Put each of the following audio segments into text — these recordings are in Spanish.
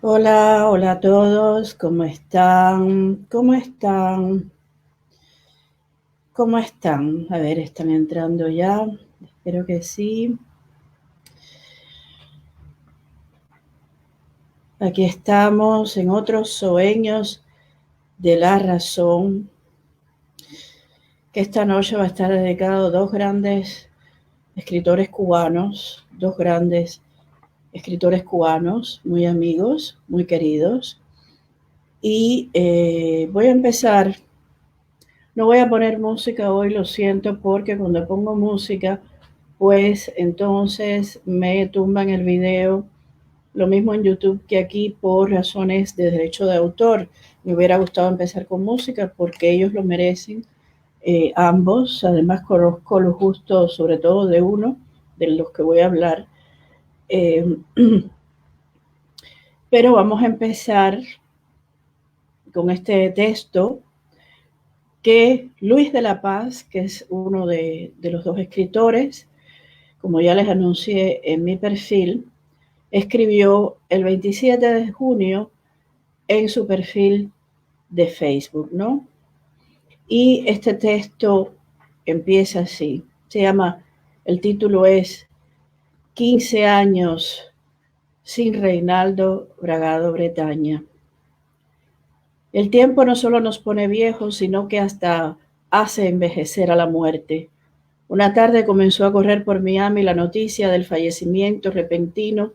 Hola, hola a todos, ¿cómo están? ¿Cómo están? ¿Cómo están? A ver, ¿están entrando ya? Espero que sí. Aquí estamos en otros sueños de la razón, que esta noche va a estar dedicado a dos grandes escritores cubanos, muy amigos, muy queridos. Y voy a empezar. No voy a poner música hoy, lo siento, porque cuando pongo música, pues entonces me tumban el video, lo mismo en YouTube que aquí por razones de derecho de autor. Me hubiera gustado empezar con música porque ellos lo merecen, ambos. Además conozco los gustos, sobre todo de uno, de los que voy a hablar. Eh, pero vamos a empezar con este texto que Luis de la Paz, que es uno de los dos escritores, como ya les anuncié en mi perfil, escribió el 27 de junio en su perfil de Facebook, ¿no? Y este texto empieza así. El título es 15 años sin Reinaldo Bragado Bretaña. El tiempo no solo nos pone viejos, sino que hasta hace envejecer a la muerte. Una tarde comenzó a correr por Miami la noticia del fallecimiento repentino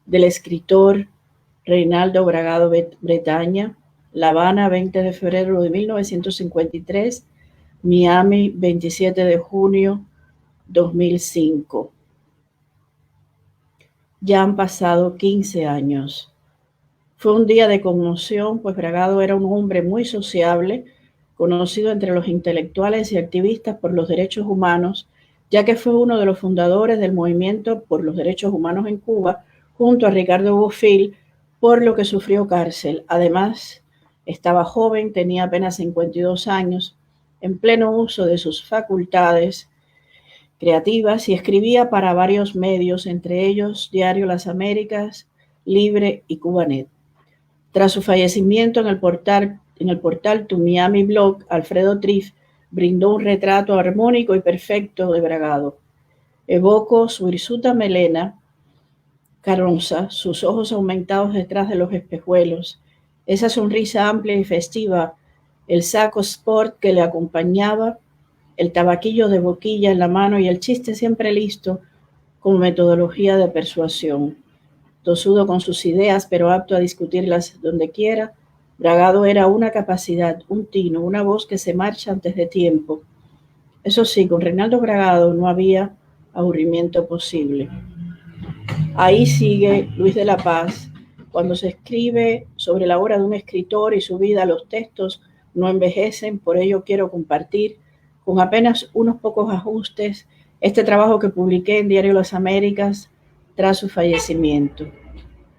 del escritor Reinaldo Bragado Bretaña. La Habana, 20 de febrero de 1953, Miami, 27 de junio 2005. Ya han pasado 15 años. Fue un día de conmoción, pues Bragado era un hombre muy sociable, conocido entre los intelectuales y activistas por los derechos humanos, ya que fue uno de los fundadores del movimiento por los derechos humanos en Cuba, junto a Ricardo Bofill, por lo que sufrió cárcel. Además, estaba joven, tenía apenas 52 años, en pleno uso de sus facultades creativas y escribía para varios medios, entre ellos Diario Las Américas, Libre y Cubanet. Tras su fallecimiento en el portal Tu Miami Blog, Alfredo Triff brindó un retrato armónico y perfecto de Bragado. Evoco su hirsuta melena carnosa, sus ojos aumentados detrás de los espejuelos, esa sonrisa amplia y festiva, el saco sport que le acompañaba, el tabaquillo de boquilla en la mano y el chiste siempre listo como metodología de persuasión. Tosudo con sus ideas, pero apto a discutirlas donde quiera, Bragado era una capacidad, un tino, una voz que se marcha antes de tiempo. Eso sí, con Reinaldo Bragado no había aburrimiento posible. Ahí sigue Luis de la Paz. Cuando se escribe sobre la obra de un escritor y su vida, los textos no envejecen, por ello quiero compartir con apenas unos pocos ajustes este trabajo que publiqué en Diario Las Américas tras su fallecimiento.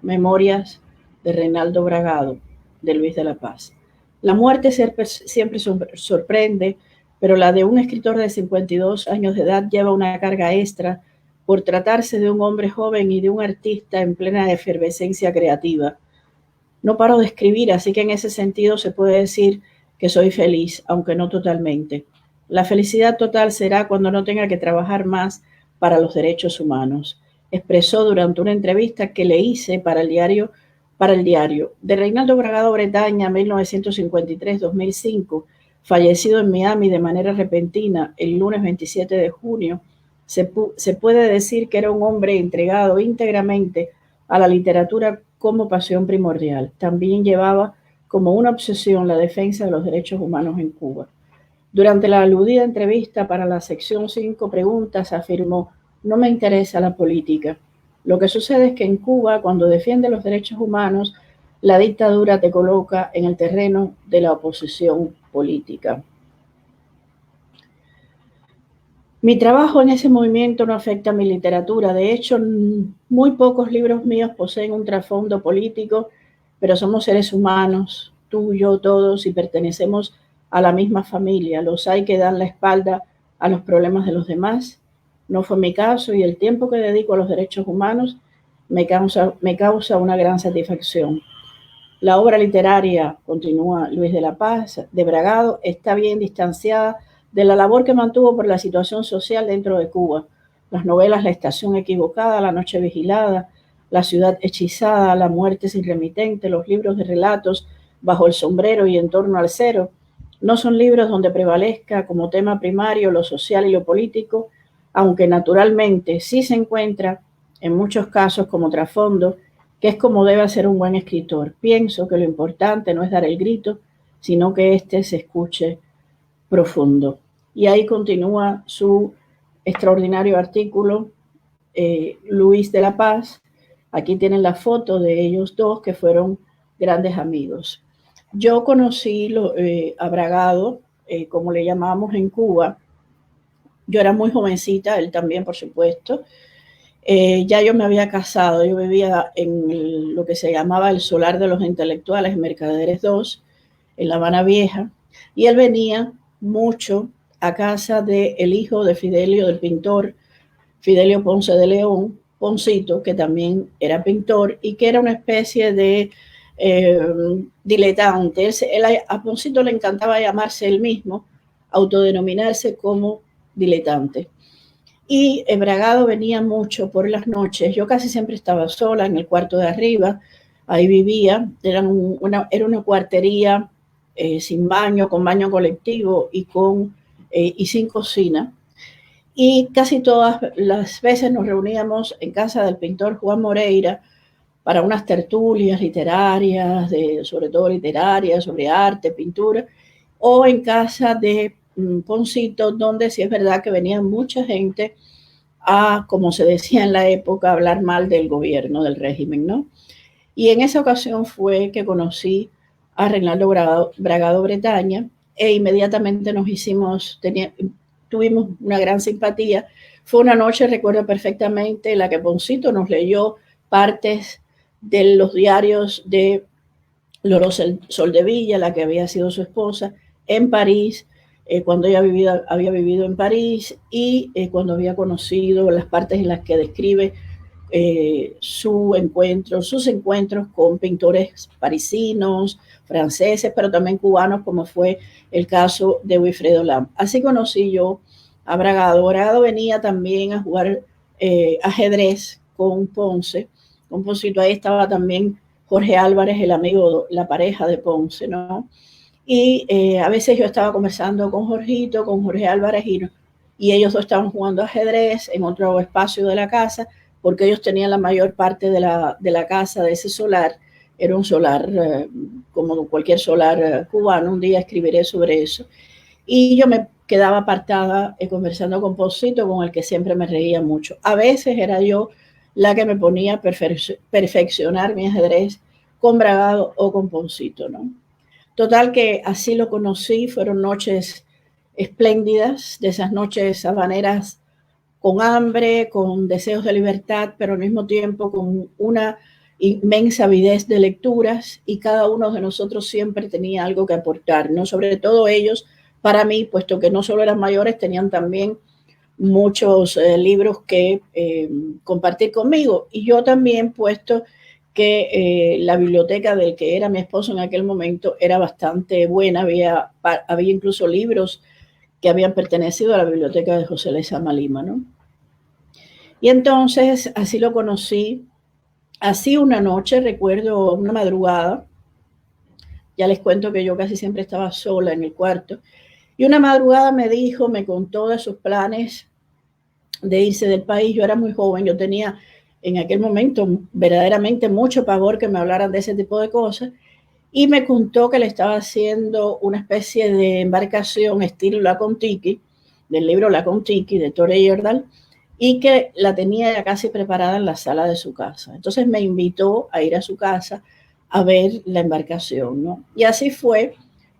Memorias de Reinaldo Bragado, de Luis de la Paz. La muerte siempre sorprende, pero la de un escritor de 52 años de edad lleva una carga extra por tratarse de un hombre joven y de un artista en plena efervescencia creativa. No paro de escribir, así que en ese sentido se puede decir que soy feliz, aunque no totalmente. La felicidad total será cuando no tenga que trabajar más para los derechos humanos, expresó durante una entrevista que le hice para el diario de Reinaldo Bragado Bretaña, 1953-2005, fallecido en Miami de manera repentina el lunes 27 de junio. Se puede decir que era un hombre entregado íntegramente a la literatura como pasión primordial. También llevaba como una obsesión la defensa de los derechos humanos en Cuba. Durante la aludida entrevista para la sección 5 preguntas afirmó: no me interesa la política. Lo que sucede es que en Cuba, cuando defiende los derechos humanos, la dictadura te coloca en el terreno de la oposición política. Mi trabajo en ese movimiento no afecta a mi literatura. De hecho, muy pocos libros míos poseen un trasfondo político, pero somos seres humanos, tú, yo, todos, y pertenecemos a la misma familia. Los hay que dan la espalda a los problemas de los demás. No fue mi caso, y el tiempo que dedico a los derechos humanos me causa una gran satisfacción. La obra literaria, continúa Luis de la Paz, de Bragado, está bien distanciada de la labor que mantuvo por la situación social dentro de Cuba. Las novelas La estación equivocada, La noche vigilada, La ciudad hechizada, La muerte sin remitente, los libros de relatos Bajo el sombrero y En torno al cero, no son libros donde prevalezca como tema primario lo social y lo político, aunque naturalmente sí se encuentra en muchos casos como trasfondo, que es como debe ser un buen escritor. Pienso que lo importante no es dar el grito, sino que éste se escuche profundo. Y ahí continúa su extraordinario artículo, Luis de la Paz. Aquí tienen la foto de ellos dos que fueron grandes amigos. Yo conocí a Bragado, como le llamamos en Cuba. Yo era muy jovencita, él también, por supuesto. Ya yo me había casado, yo vivía en lo que se llamaba el Solar de los Intelectuales, en Mercaderes 2, en La Habana Vieja, y él venía mucho a casa del hijo de Fidelio, del pintor Fidelio Ponce de León, Poncito, que también era pintor y que era una especie de diletante. A Poncito le encantaba llamarse él mismo, autodenominarse como diletante. Y Bragado venía mucho por las noches. Yo casi siempre estaba sola en el cuarto de arriba. Ahí vivía. Era una cuartería sin baño, con baño colectivo y sin cocina. Y casi todas las veces nos reuníamos en casa del pintor Juan Moreira para unas tertulias literarias, sobre todo literarias, sobre arte, pintura, o en casa de Poncito, donde sí es verdad que venía mucha gente a, como se decía en la época, hablar mal del gobierno, del régimen, ¿no? Y en esa ocasión fue que conocí a Reinaldo Bragado Bretaña e inmediatamente tuvimos una gran simpatía. Fue una noche, recuerdo perfectamente, en la que Poncito nos leyó partes de los diarios de Loró Soldevilla, la que había sido su esposa, en París, cuando ella había vivido en París y cuando había conocido las partes en las que describe sus encuentros con pintores parisinos, franceses, pero también cubanos, como fue el caso de Wilfredo Lam. Así conocí yo a Bragado. Bragado venía también a jugar ajedrez con Ponce. Con Poncito ahí estaba también Jorge Álvarez, el amigo, la pareja de Ponce, ¿no? Y a veces yo estaba conversando con Jorgito, con Jorge Álvarez, y ellos dos estaban jugando ajedrez en otro espacio de la casa, porque ellos tenían la mayor parte de la casa, de ese solar. Era un solar como cualquier solar cubano. Un día escribiré sobre eso. Y yo me quedaba apartada conversando con Poncito, con el que siempre me reía mucho. A veces era yo la que me ponía a perfeccionar mi ajedrez con Bragado o con Poncito, ¿no? Total que así lo conocí, fueron noches espléndidas, de esas noches habaneras con hambre, con deseos de libertad, pero al mismo tiempo con una inmensa avidez de lecturas, y cada uno de nosotros siempre tenía algo que aportar, ¿no? Sobre todo ellos, para mí, puesto que no solo eran mayores, tenían también muchos libros que compartir conmigo, y yo también, puesto que la biblioteca del que era mi esposo en aquel momento era bastante buena, había incluso libros que habían pertenecido a la biblioteca de José Lezama Lima, ¿no? Y entonces así lo conocí. Así una noche, recuerdo una madrugada, ya les cuento que yo casi siempre estaba sola en el cuarto, y una madrugada me contó de sus planes de irse del país. Yo era muy joven, yo tenía en aquel momento verdaderamente mucho pavor que me hablaran de ese tipo de cosas, y me contó que le estaba haciendo una especie de embarcación estilo La Contiki, del libro La Contiki de Tore Heyerdahl, y que la tenía ya casi preparada en la sala de su casa. Entonces me invitó a ir a su casa a ver la embarcación, ¿no? Y así fue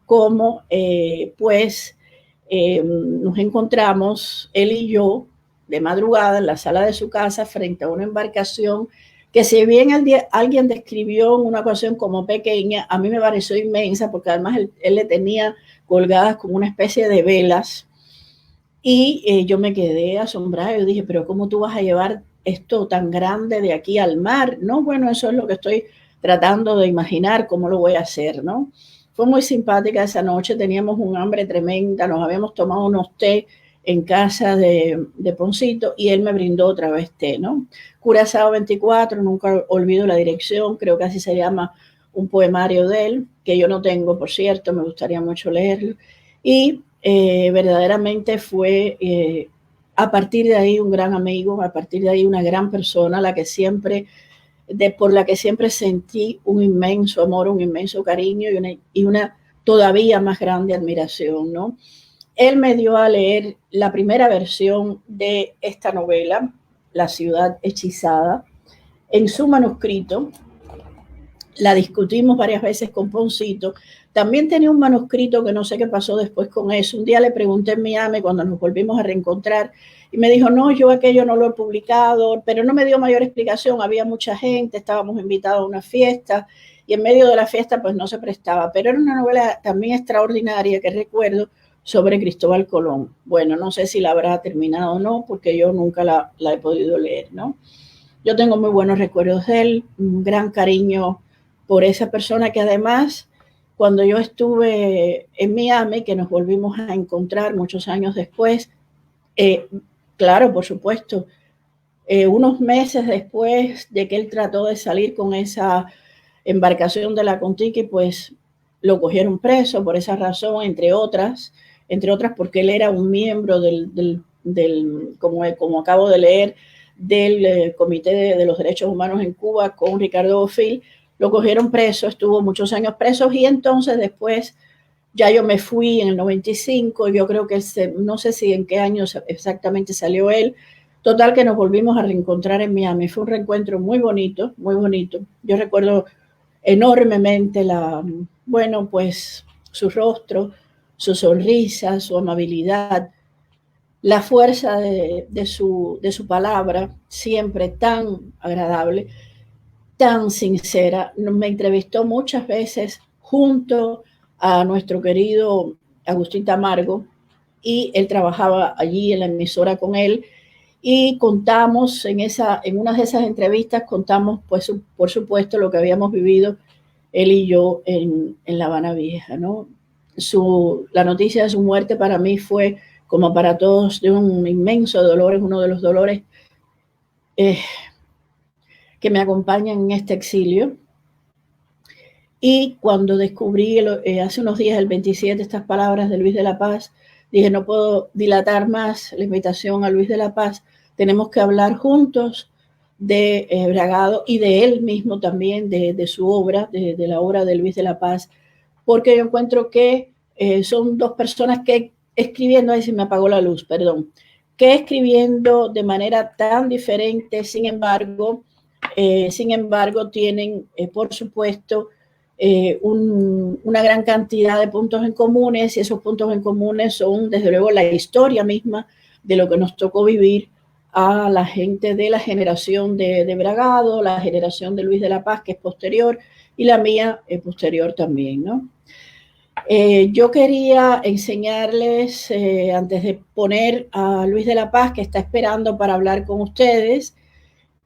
como nos encontramos, él y yo, de madrugada en la sala de su casa frente a una embarcación que, si bien alguien describió en una ocasión como pequeña, a mí me pareció inmensa, porque además él le tenía colgadas como una especie de velas, y yo me quedé asombrada. Yo dije, pero ¿cómo tú vas a llevar esto tan grande de aquí al mar? No, bueno, eso es lo que estoy tratando de imaginar cómo lo voy a hacer, ¿no? Fue muy simpática esa noche, teníamos un hambre tremenda, nos habíamos tomado unos té en casa de Poncito y él me brindó otra vez té, ¿no? Curazao 24, nunca olvido la dirección, creo que así se llama un poemario de él, que yo no tengo, por cierto, me gustaría mucho leerlo. Y verdaderamente fue a partir de ahí un gran amigo, a partir de ahí una gran persona, por la que siempre sentí un inmenso amor, un inmenso cariño y una todavía más grande admiración, ¿no? Él me dio a leer la primera versión de esta novela, La ciudad hechizada, en su manuscrito. La discutimos varias veces con Poncito. También tenía un manuscrito que no sé qué pasó después con eso. Un día le pregunté en Miami cuando nos volvimos a reencontrar y me dijo, no, yo aquello no lo he publicado, pero no me dio mayor explicación. Había mucha gente, estábamos invitados a una fiesta y en medio de la fiesta pues no se prestaba. Pero era una novela también extraordinaria que recuerdo sobre Cristóbal Colón. Bueno, no sé si la habrá terminado o no, porque yo nunca la he podido leer, ¿no? Yo tengo muy buenos recuerdos de él, un gran cariño por esa persona que además, cuando yo estuve en Miami, que nos volvimos a encontrar muchos años después, eh, claro, por supuesto, unos meses después de que él trató de salir con esa embarcación de la Contiki, pues lo cogieron preso por esa razón, entre otras porque él era un miembro como acabo de leer, del Comité de los Derechos Humanos en Cuba con Ricardo Bofill. Lo cogieron preso, estuvo muchos años preso y entonces después ya yo me fui en el 95, yo creo que no sé si en qué año exactamente salió él. Total que nos volvimos a reencontrar en Miami. Fue un reencuentro muy bonito, muy bonito. Yo recuerdo enormemente bueno, pues su rostro, su sonrisa, su amabilidad, la fuerza de su palabra, siempre tan agradable, tan sincera. Me entrevistó muchas veces junto a nuestro querido Agustín Tamargo y él trabajaba allí en la emisora con él y contamos en una de esas entrevistas, contamos pues por supuesto lo que habíamos vivido él y yo en La Habana Vieja, ¿no? La noticia de su muerte para mí fue, como para todos, de un inmenso dolor, es uno de los dolores que me acompañan en este exilio. Y cuando descubrí hace unos días, el 27, estas palabras de Luis de la Paz, dije, no puedo dilatar más la invitación a Luis de la Paz, tenemos que hablar juntos de Bragado y de él mismo también, de su obra, de la obra de Luis de la Paz, porque yo encuentro que son dos personas que escribiendo, ahí se me apagó la luz, perdón, que escribiendo de manera tan diferente, sin embargo tienen, por supuesto, una gran cantidad de puntos en comunes y esos puntos en comunes son, desde luego, la historia misma de lo que nos tocó vivir a la gente de la generación de Bragado, la generación de Luis de la Paz, que es posterior, y la mía posterior también, ¿no? Yo quería enseñarles, antes de poner a Luis de la Paz, que está esperando para hablar con ustedes,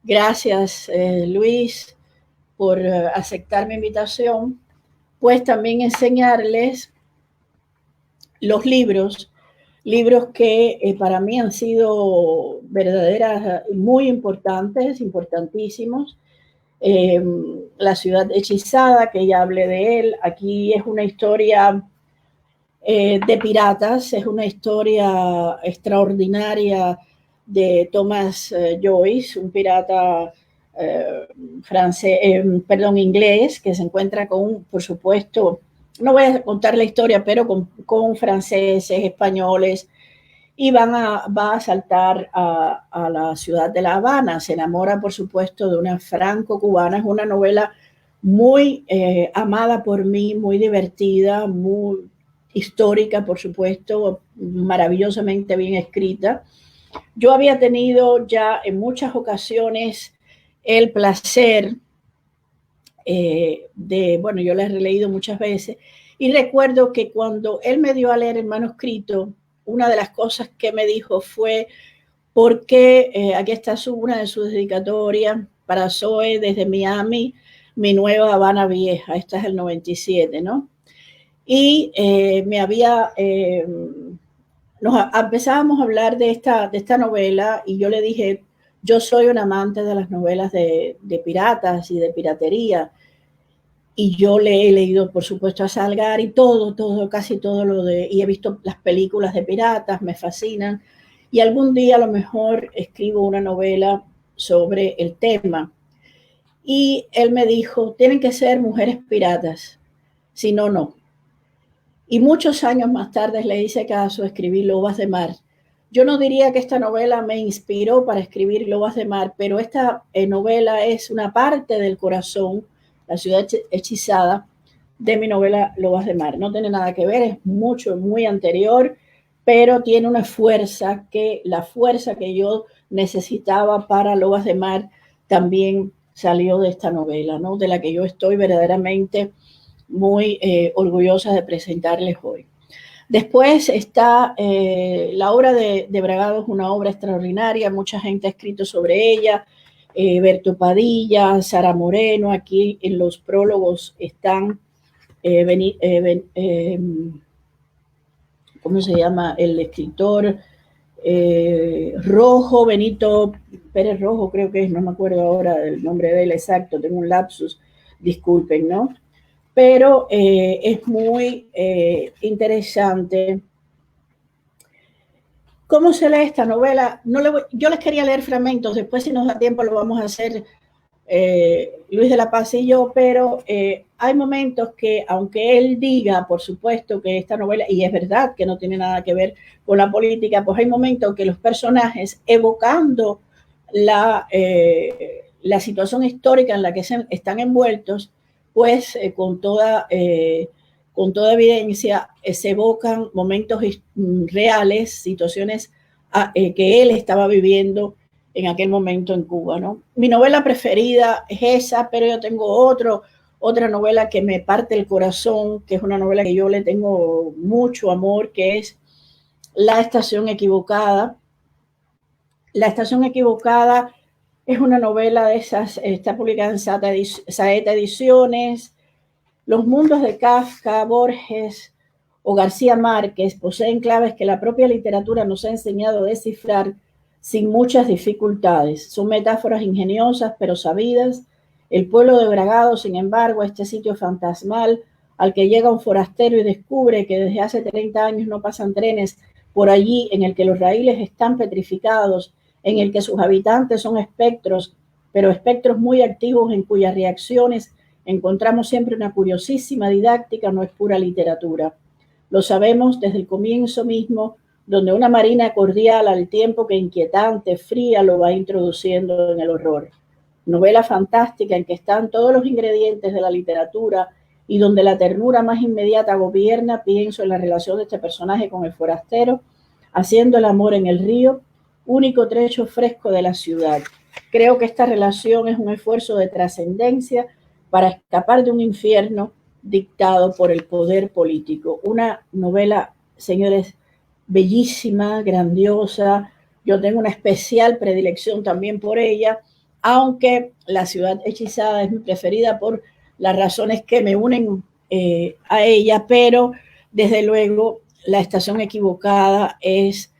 gracias Luis por aceptar mi invitación, pues también enseñarles los libros que para mí han sido verdaderas, muy importantes, importantísimos. La ciudad hechizada, que ya hablé de él, aquí es una historia de piratas, es una historia extraordinaria de Thomas Joyce, un pirata inglés, que se encuentra por supuesto, no voy a contar la historia, pero con franceses, españoles, y va a saltar a la ciudad de La Habana. Se enamora, por supuesto, de una franco-cubana. Es una novela muy amada por mí, muy divertida, muy histórica, por supuesto, maravillosamente bien escrita. Yo había tenido ya en muchas ocasiones el placer bueno, yo la he releído muchas veces, y recuerdo que cuando él me dio a leer el manuscrito, una de las cosas que me dijo fue, porque aquí está una de sus dedicatorias para Zoe desde Miami, mi nueva Habana Vieja. Esta es el 97, ¿no? Y empezábamos a hablar de esta novela y yo le dije, yo soy un amante de las novelas de piratas y de piratería. Y yo le he leído, por supuesto, a Salgar y casi todo y he visto las películas de piratas, me fascinan. Y algún día a lo mejor escribo una novela sobre el tema. Y él me dijo, tienen que ser mujeres piratas, si no, no. Y muchos años más tarde le hice caso, escribí Lobas de Mar. Yo no diría que esta novela me inspiró para escribir Lobas de Mar, pero esta novela es una parte del corazón, la ciudad hechizada, de mi novela Lobas de Mar. No tiene nada que ver, es muy anterior, pero tiene una fuerza la fuerza que yo necesitaba para Lobas de Mar también salió de esta novela, ¿no? De la que yo estoy verdaderamente muy orgullosa de presentarles hoy. Después está la obra de Bragado, es una obra extraordinaria, mucha gente ha escrito sobre ella, Berto Padilla, Sara Moreno, aquí en los prólogos están, ¿cómo se llama? El escritor Rojo, Benito Pérez Rojo, creo que es, no me acuerdo ahora el nombre de él exacto, tengo un lapsus, disculpen, ¿no? Pero es muy interesante. ¿Cómo se lee esta novela? Yo les quería leer fragmentos, después si nos da tiempo lo vamos a hacer Luis de la Paz y yo, pero hay momentos que, aunque él diga, por supuesto, que esta novela, y es verdad que no tiene nada que ver con la política, pues hay momentos que los personajes, evocando la situación histórica en la que están envueltos, pues con toda evidencia se evocan momentos reales, situaciones que él estaba viviendo en aquel momento en Cuba, ¿no? Mi novela preferida es esa, pero yo tengo otra novela que me parte el corazón, que es una novela que yo le tengo mucho amor, que es La Estación Equivocada. La Estación Equivocada es una novela de esas, está publicada en Saeta Ediciones. Los mundos de Kafka, Borges o García Márquez poseen claves que la propia literatura nos ha enseñado a descifrar sin muchas dificultades. Son metáforas ingeniosas pero sabidas. El pueblo de Bragado, sin embargo, este sitio fantasmal al que llega un forastero y descubre que desde hace 30 años no pasan trenes por allí, en el que los raíles están petrificados, en el que sus habitantes son espectros, pero espectros muy activos en cuyas reacciones encontramos siempre una curiosísima didáctica, no es pura literatura. Lo sabemos desde el comienzo mismo, donde una marina cordial al tiempo que inquietante, fría, lo va introduciendo en el horror. Novela fantástica en que están todos los ingredientes de la literatura y donde la ternura más inmediata gobierna, pienso en la relación de este personaje con el forastero, haciendo el amor en el río, único trecho fresco de la ciudad. Creo que esta relación es un esfuerzo de trascendencia para escapar de un infierno dictado por el poder político. Una novela, señores, bellísima, grandiosa. Yo tengo una especial predilección también por ella, aunque La Ciudad Hechizada es mi preferida por las razones que me unen a ella, pero desde luego La Estación Equivocada es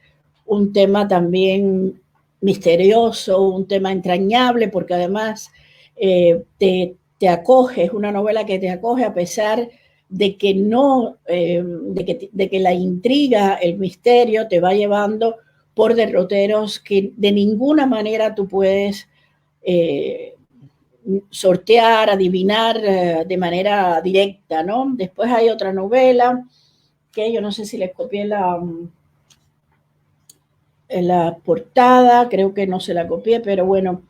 un tema también misterioso, un tema entrañable, porque además te acoge, es una novela que te acoge a pesar de que no, de que la intriga, el misterio te va llevando por derroteros que de ninguna manera tú puedes sortear, adivinar de manera directa, ¿no? Después hay otra novela que yo no sé si les copié la portada, creo que no se la copié, pero bueno,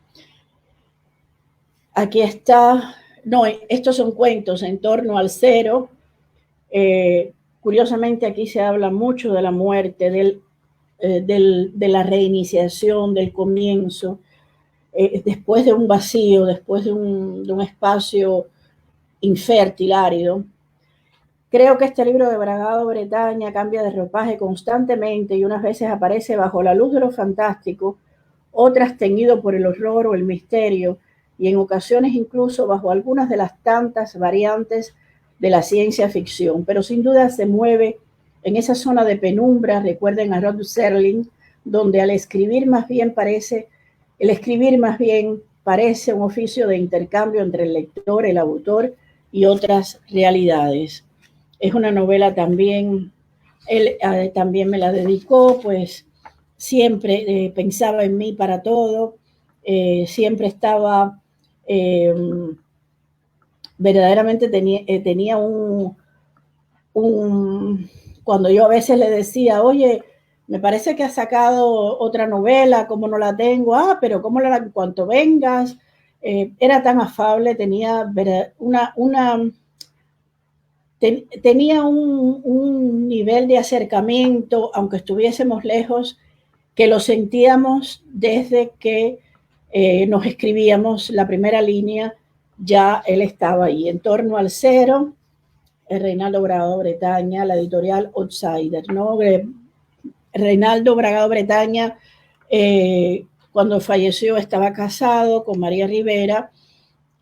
aquí está. No, estos son cuentos en torno al cero. Curiosamente aquí se habla mucho de la muerte, de la reiniciación, del comienzo, después de un vacío, después de un espacio infértil, árido. Creo que este libro de Bragado Bretaña cambia de ropaje constantemente y unas veces aparece bajo la luz de lo fantástico, otras teñido por el horror o el misterio, y en ocasiones incluso bajo algunas de las tantas variantes de la ciencia ficción, pero sin duda se mueve en esa zona de penumbra, recuerden a Rod Serling, donde el escribir más bien parece un oficio de intercambio entre el lector, el autor y otras realidades. Es una novela también, él también me la dedicó, pues siempre pensaba en mí para todo, siempre estaba, verdaderamente tenía cuando yo a veces le decía, oye, me parece que has sacado otra novela, ¿cómo no la tengo? Ah, pero ¿cómo la en cuanto vengas? Era tan afable, tenía tenía un nivel de acercamiento, aunque estuviésemos lejos, que lo sentíamos desde que nos escribíamos la primera línea, ya él estaba ahí. En torno al cero, Reinaldo Bragado Bretaña, la editorial Outsider, ¿no? Reinaldo Bragado Bretaña, cuando falleció, estaba casado con María Rivera,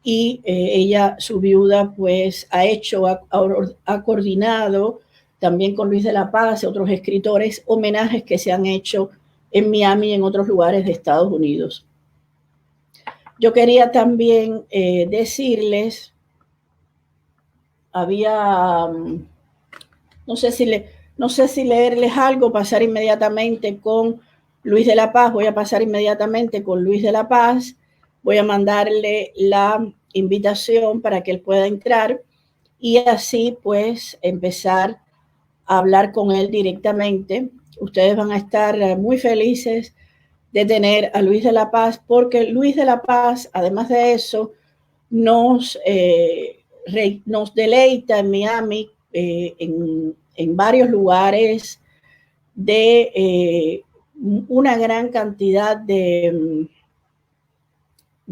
y ella, su viuda, pues ha coordinado también con Luis de la Paz y otros escritores homenajes que se han hecho en Miami y en otros lugares de Estados Unidos. Yo quería también decirles, no sé si leerles algo, pasar inmediatamente con Luis de la Paz, voy a pasar inmediatamente con Luis de la Paz, voy a mandarle la invitación para que él pueda entrar y así pues empezar a hablar con él directamente. Ustedes van a estar muy felices de tener a Luis de la Paz, porque Luis de la Paz, además de eso, nos deleita en Miami, en varios lugares de una gran cantidad de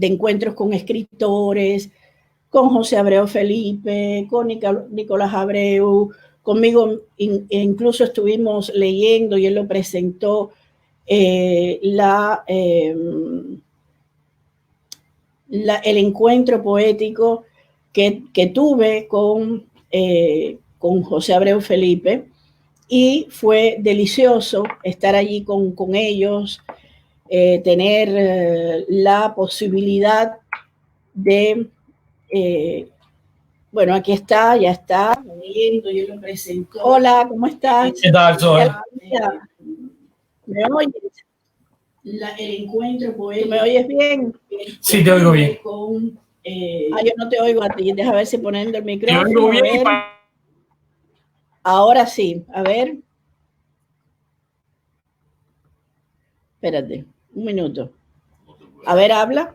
encuentros con escritores, con José Abreu Felipe, con Nicolás Abreu, conmigo incluso estuvimos leyendo y él lo presentó, el encuentro poético que tuve con José Abreu Felipe, y fue delicioso estar allí con ellos, tener la posibilidad de, bueno, aquí está, ya está, viendo, yo lo presento. Hola, ¿cómo estás? ¿Qué tal, Zoe? ¿Me oyes? El encuentro poético. ¿Me oyes bien? Sí, te oigo bien. Yo no te oigo a ti, deja ver si poniendo el micrófono. Te oigo bien. Ahora sí, a ver. Espérate, un minuto. A ver, habla.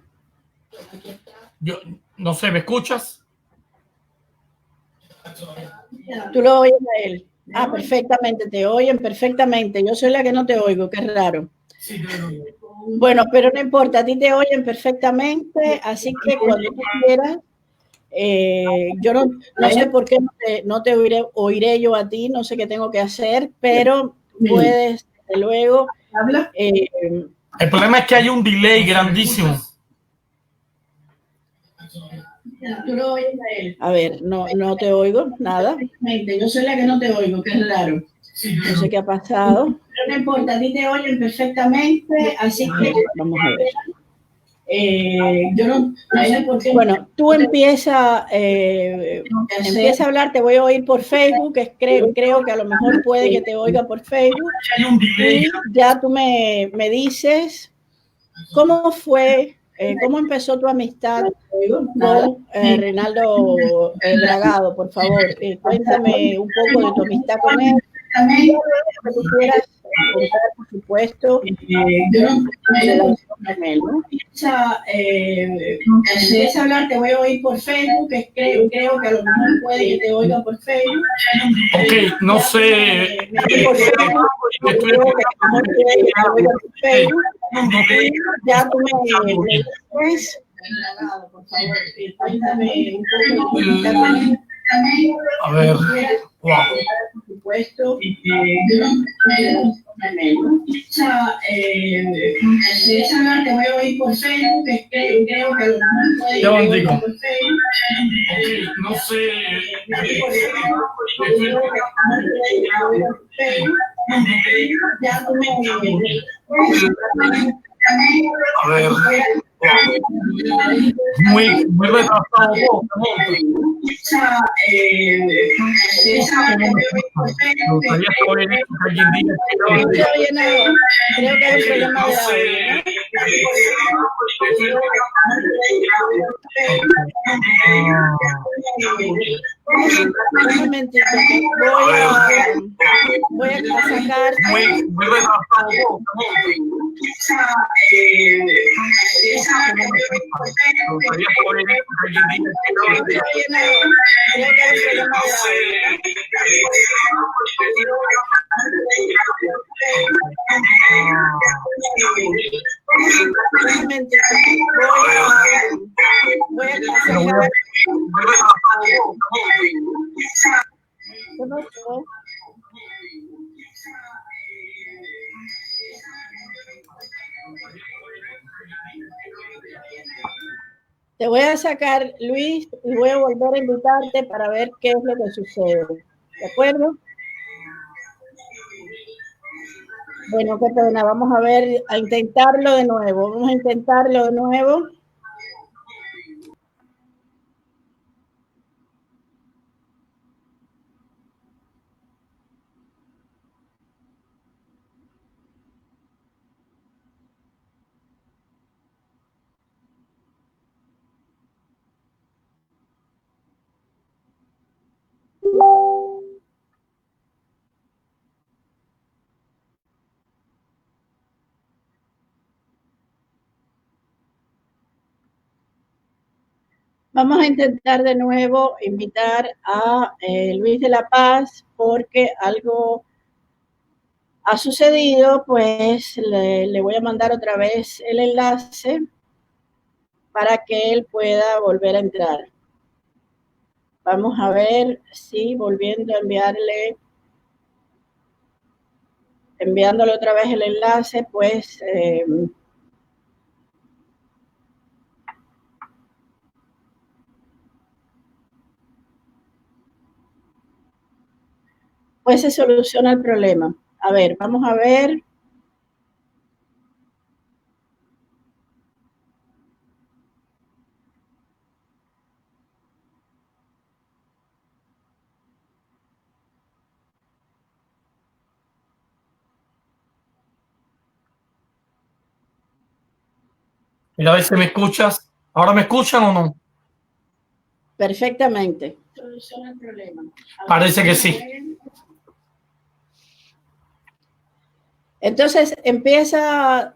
Yo no sé, ¿me escuchas? Tú lo oyes a él. Ah, perfectamente, te oyen perfectamente. Yo soy la que no te oigo, qué raro. Sí, te oigo bien. Bueno, pero no importa, a ti te oyen perfectamente, así que cuando tú quieras, yo no sé por qué no te oiré yo a ti, no sé qué tengo que hacer, pero puedes, desde luego. El problema es que hay un delay grandísimo. Tú lo oyes a él. A ver, no te oigo, nada. Yo soy la que no te oigo, qué raro. No sé qué ha pasado. Pero no importa, a ti te oyen perfectamente, así que vamos a ver. Yo no sé por qué. Bueno, tú empieza a hablar, te voy a oír por Facebook, creo que a lo mejor puede que te oiga por Facebook. Y ya tú me dices cómo fue, cómo empezó tu amistad con Reinaldo Bragado, por favor. Cuéntame un poco de tu amistad con él. También que tú quieras contar, por supuesto, empieza a hablar, te voy a oír por Facebook, creo que a lo mejor puede que te oiga por Facebook. Ok, no sé. Ya tú me dices, por favor, cuéntame un poco. A ver. Wow. Por supuesto, esa que voy a oír por Facebook, que creo que yo digo, no sé, ya tú me a ver, muy retrasado. Creo que hay un problema de audio, un momentito, voy a sacar. Muy retrasado. Te voy a sacar, Luis, y voy a volver a invitarte para ver qué es lo que sucede. ¿De acuerdo? Bueno, qué pena. Vamos a ver, a intentarlo de nuevo. Vamos a intentarlo de nuevo. Vamos a intentar de nuevo invitar a Luis de la Paz porque algo ha sucedido, pues le voy a mandar otra vez el enlace para que él pueda volver a entrar. Vamos a ver si volviendo a enviándole otra vez el enlace, pues se soluciona el problema. A ver, vamos a ver. Mira a ver si me escuchas. ¿Ahora me escuchan o no? Perfectamente. Soluciona el problema. Parece que sí. Entonces empieza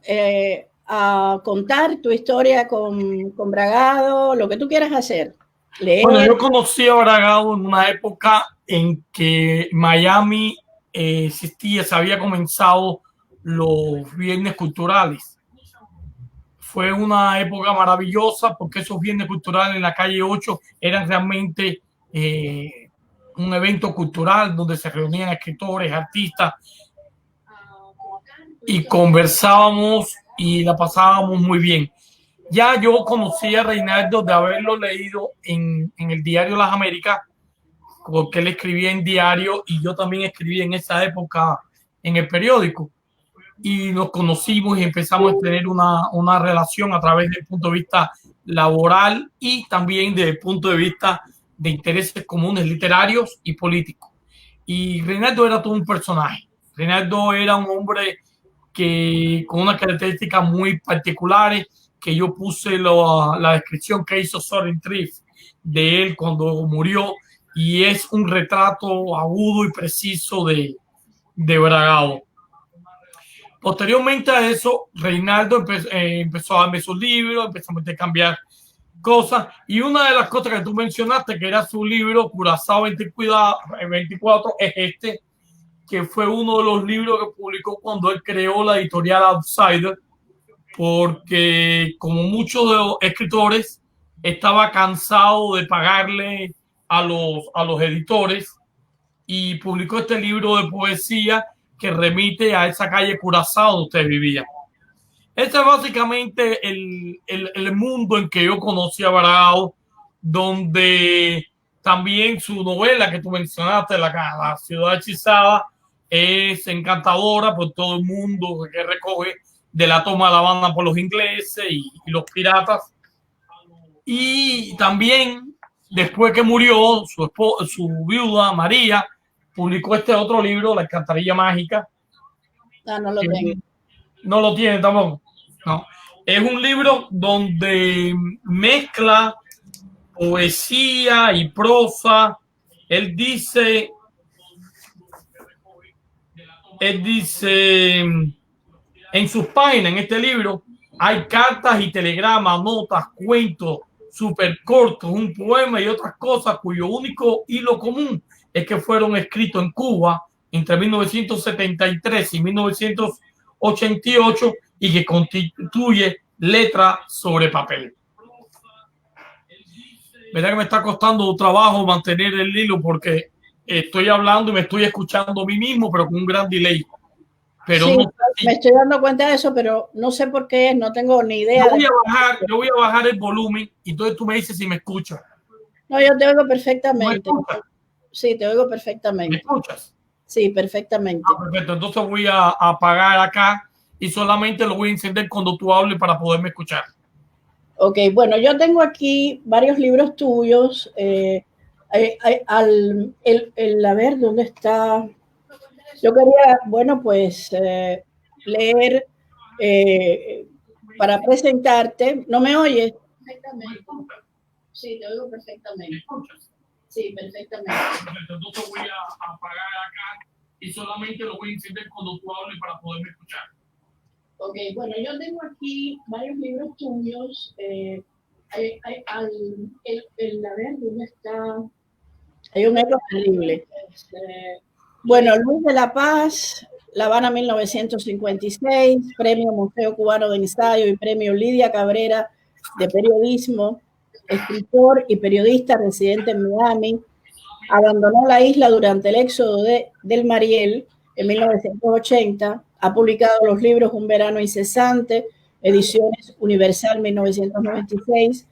a contar tu historia con Bragado, lo que tú quieras hacer. Leer. Bueno, yo conocí a Bragado en una época en que Miami existía, se había comenzado los viernes culturales. Fue una época maravillosa porque esos viernes culturales en la calle 8 eran realmente un evento cultural donde se reunían escritores, artistas y conversábamos y la pasábamos muy bien. Ya yo conocí a Reinaldo de haberlo leído en el diario Las Américas, porque él escribía en diario y yo también escribí en esa época en el periódico. Y nos conocimos y empezamos a tener una relación a través del punto de vista laboral y también desde el punto de vista de intereses comunes literarios y políticos. Y Reinaldo era todo un personaje. Reinaldo era un hombre que con unas características muy particulares, que yo puse la descripción que hizo Soren Triff de él cuando murió, y es un retrato agudo y preciso de Bragado. Posteriormente a eso, Reinaldo empezó a darme sus libros, empezamos a cambiar cosas, y una de las cosas que tú mencionaste, que era su libro Curazao 24, es este, que fue uno de los libros que publicó cuando él creó la editorial Outsider, porque como muchos de los escritores estaba cansado de pagarle a los editores y publicó este libro de poesía que remite a esa calle Curazao donde usted vivía. Este es básicamente el mundo en que yo conocí a Bragado, donde también su novela que tú mencionaste, La ciudad hechizada, es encantadora por todo el mundo que recoge de la toma de La Habana por los ingleses y los piratas. Y también, después que murió su viuda, María, publicó este otro libro, La Alcantarilla Mágica. Ah, no lo tengo. No lo tiene tampoco. No. Es un libro donde mezcla poesía y prosa. Él dice en sus páginas, en este libro, hay cartas y telegramas, notas, cuentos súper cortos, un poema y otras cosas cuyo único hilo común es que fueron escritos en Cuba entre 1973 y 1988 y que constituye letra sobre papel. ¿Verdad que me está costando trabajo mantener el hilo porque estoy hablando y me estoy escuchando a mí mismo, pero con un gran delay? Pero sí, no, me estoy dando cuenta de eso, pero no sé por qué, no tengo ni idea. Yo voy a bajar el volumen y entonces tú me dices si me escuchas. No, yo te oigo perfectamente. Sí, te oigo perfectamente. ¿Me escuchas? Sí, perfectamente. Ah, perfecto, entonces voy a apagar acá y solamente lo voy a encender cuando tú hables para poderme escuchar. Ok, bueno, yo tengo aquí varios libros tuyos. A ver, ¿dónde está? Yo quería, bueno, pues leer para presentarte. ¿No me oyes? Perfectamente. Sí, te oigo perfectamente. ¿Me escuchas? Sí, perfectamente. Entonces voy a apagar acá y solamente lo voy a encender cuando tú hables para poderme escuchar. Ok, bueno, yo tengo aquí varios libros tuyos. A ver, ¿dónde está? Hay un eco terrible. Bueno, Luis de la Paz, La Habana 1956, Premio Museo Cubano de Ensayo y Premio Lidia Cabrera de Periodismo, escritor y periodista residente en Miami. Abandonó la isla durante el éxodo del Mariel en 1980. Ha publicado los libros Un verano incesante, Ediciones Universal 1996.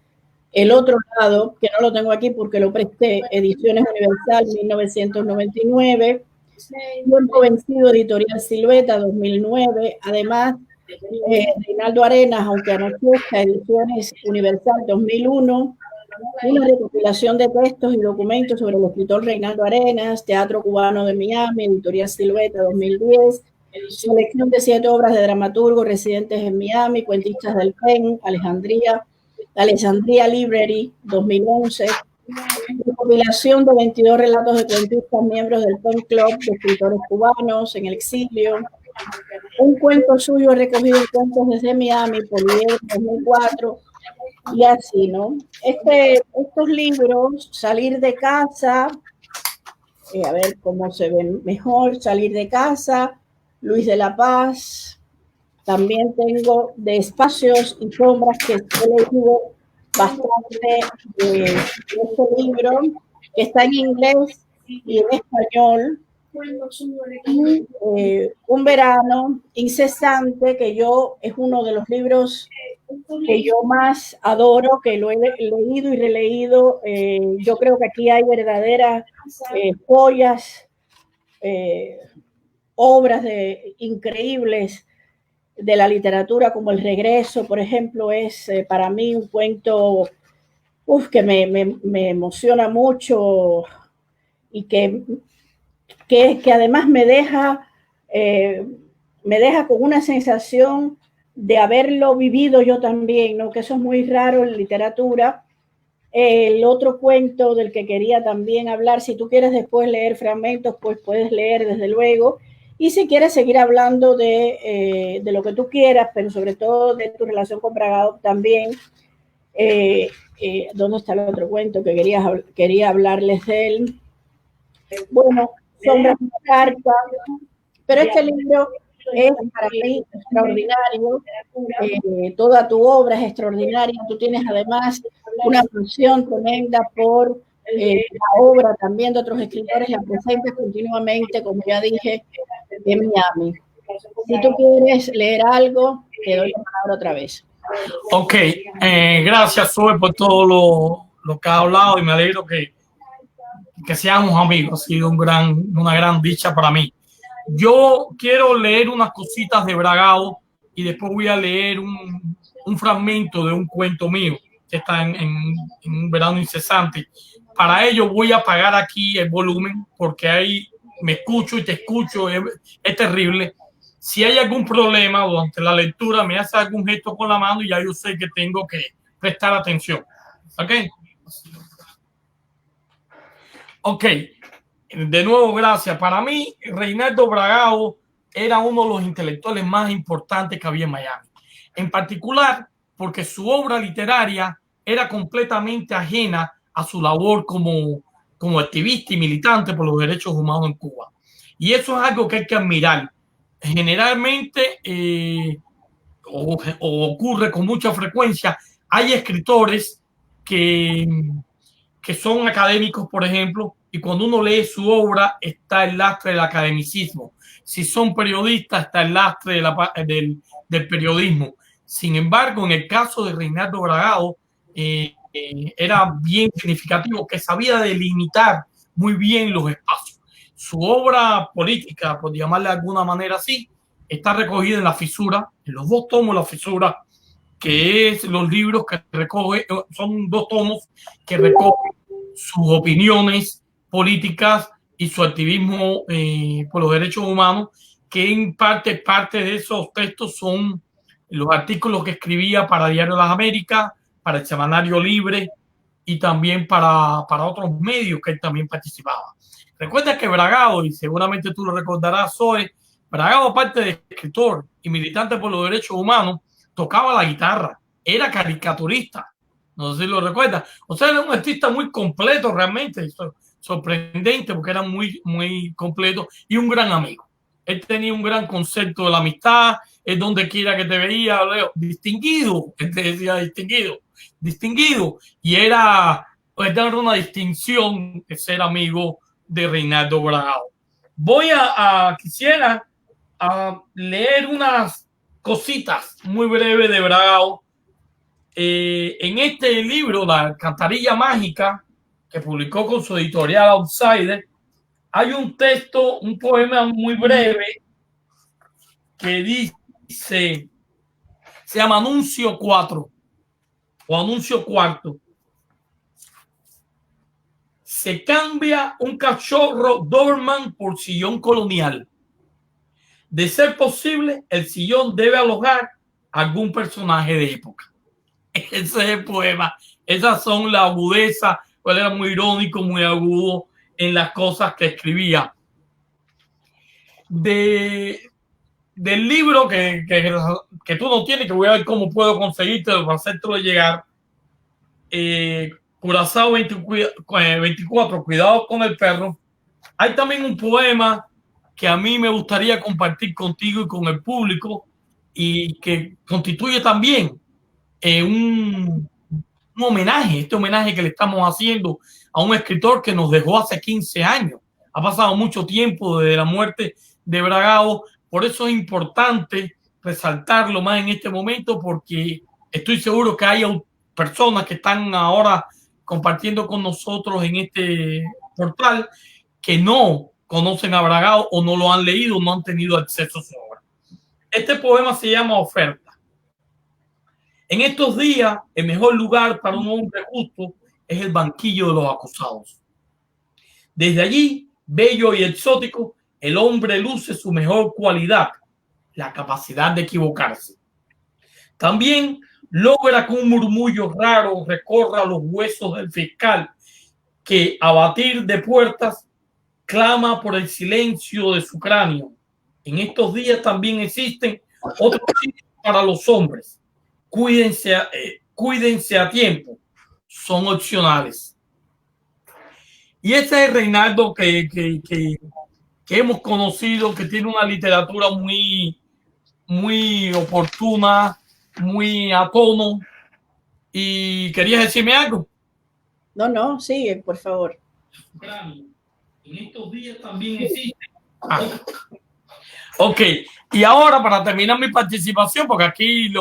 El otro lado, que no lo tengo aquí porque lo presté, Ediciones Universal 1999. Tiempo vencido, Editorial Silueta 2009. Además, Reinaldo Arenas, aunque anochezca, Ediciones Universal 2001. Una recopilación de textos y documentos sobre el escritor Reinaldo Arenas, Teatro Cubano de Miami, Editorial Silueta 2010, selección de 7 obras de dramaturgos residentes en Miami, cuentistas del PEN, Alexandria Library 2011, recopilación de 22 relatos de cuentistas miembros del PEN Club de escritores cubanos en el exilio, un cuento suyo recogido en Cuentos desde Miami, Poliedro 2004, y así, ¿no? Estos libros, Salir de casa, a ver cómo se ven mejor, Salir de casa, Luis de la Paz. También tengo de Espacios y Sombras, que he leído bastante de este libro, que está en inglés y en español. Un verano incesante, que es uno de los libros que yo más adoro, que lo he leído y releído. Yo creo que aquí hay verdaderas joyas, obras increíbles de la literatura, como El regreso, por ejemplo, es para mí un cuento que me emociona mucho y que además me deja con una sensación de haberlo vivido yo también, ¿no? Que eso es muy raro en literatura. El otro cuento del que quería también hablar, si tú quieres después leer fragmentos, pues puedes leer desde luego. Y si quieres seguir hablando de lo que tú quieras, pero sobre todo de tu relación con Bragado también. ¿Dónde está el otro cuento que quería hablarles de él? Bueno, Sombras de una carta, pero este libro es para mí extraordinario. Toda tu obra es extraordinaria. Tú tienes además una pasión tremenda por la obra también de otros escritores la presentes continuamente, como ya dije, en Miami. Si tú quieres leer algo, te doy la palabra otra vez. Ok, gracias Zoe por todo lo que has hablado y me alegro que seamos amigos. Ha sido una gran dicha para mí. Yo quiero leer unas cositas de Bragado y después voy a leer un fragmento de un cuento mío que está en un verano incesante. Para ello voy a apagar aquí el volumen porque ahí me escucho y te escucho, es terrible. Si hay algún problema durante la lectura, me hace algún gesto con la mano y ya yo sé que tengo que prestar atención. ¿Ok? Ok. De nuevo, gracias. Para mí, Reinaldo Bragado era uno de los intelectuales más importantes que había en Miami. En particular, porque su obra literaria era completamente ajena a su labor como activista y militante por los derechos humanos en Cuba. Y eso es algo que hay que admirar. Generalmente, o ocurre con mucha frecuencia, hay escritores que son académicos, por ejemplo, y cuando uno lee su obra está el lastre del academicismo. Si son periodistas, está el lastre del periodismo. Sin embargo, en el caso de Reinaldo Bragado, era bien significativo que sabía delimitar muy bien los espacios. Su obra política, por llamarle de alguna manera así, está recogida en La Fisura, en los dos tomos de La Fisura, que es los libros que recoge, son dos tomos que recogen sus opiniones políticas y su activismo por los derechos humanos, que en parte de esos textos son los artículos que escribía para Diario de las Américas, para el Semanario Libre y también para otros medios que él también participaba. Recuerda que Bragado, y seguramente tú lo recordarás, Zoe, Bragado, aparte de escritor y militante por los derechos humanos, tocaba la guitarra, era caricaturista, no sé si lo recuerdas. O sea, era un artista muy completo realmente, sorprendente porque era muy completo y un gran amigo. Él tenía un gran concepto de la amistad, es donde quiera que te veía, Leo, distinguido, él te decía distinguido, y era una distinción de ser amigo de Reinaldo Bragado. Quisiera leer unas cositas muy breves de Bragado. En este libro, La Alcantarilla Mágica, que publicó con su editorial Outsider, hay un texto, un poema muy breve que dice, se llama Anuncio 4 o Anuncio Cuarto. Se cambia un cachorro Doberman por sillón colonial. De ser posible, el sillón debe alojar algún personaje de época. Ese es el poema. Esas son la agudeza. Él era muy irónico, muy agudo en las cosas que escribía. Del libro que tú no tienes, que voy a ver cómo puedo conseguirte para hacértelo llegar. Curazao 24, Cuidado con el perro. Hay también un poema que a mí me gustaría compartir contigo y con el público y que constituye también un homenaje, este homenaje que le estamos haciendo a un escritor que nos dejó hace 15 años. Ha pasado mucho tiempo desde la muerte de Bragado, por eso es importante resaltarlo más en este momento, porque estoy seguro que hay personas que están ahora compartiendo con nosotros en este portal que no conocen a Bragado o no lo han leído, no han tenido acceso a su obra. Este poema se llama Oferta. En estos días, el mejor lugar para un hombre justo es el banquillo de los acusados. Desde allí, bello y exótico, el hombre luce su mejor cualidad, la capacidad de equivocarse. También logra que un murmullo raro recorra los huesos del fiscal, que a batir de puertas clama por el silencio de su cráneo. En estos días también existen otros sitios para los hombres. Cuídense a tiempo, son opcionales. Y ese es Reinaldo que hemos conocido, que tiene una literatura muy oportuna, muy a tono. ¿Y querías decirme algo? No, no, sigue, por favor. En estos días también existe. Ok, y ahora para terminar mi participación, porque aquí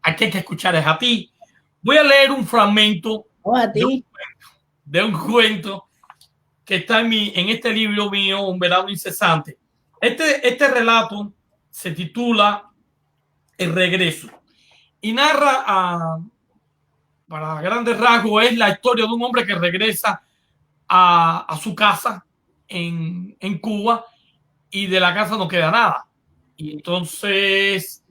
aquí hay que escuchar es a ti, voy a leer un fragmento Oh, a ti. de un cuento que está en este libro mío, Un verano incesante. Este relato se titula El regreso y narra, para grandes rasgos, es la historia de un hombre que regresa a su casa en Cuba y de la casa no queda nada. Y entonces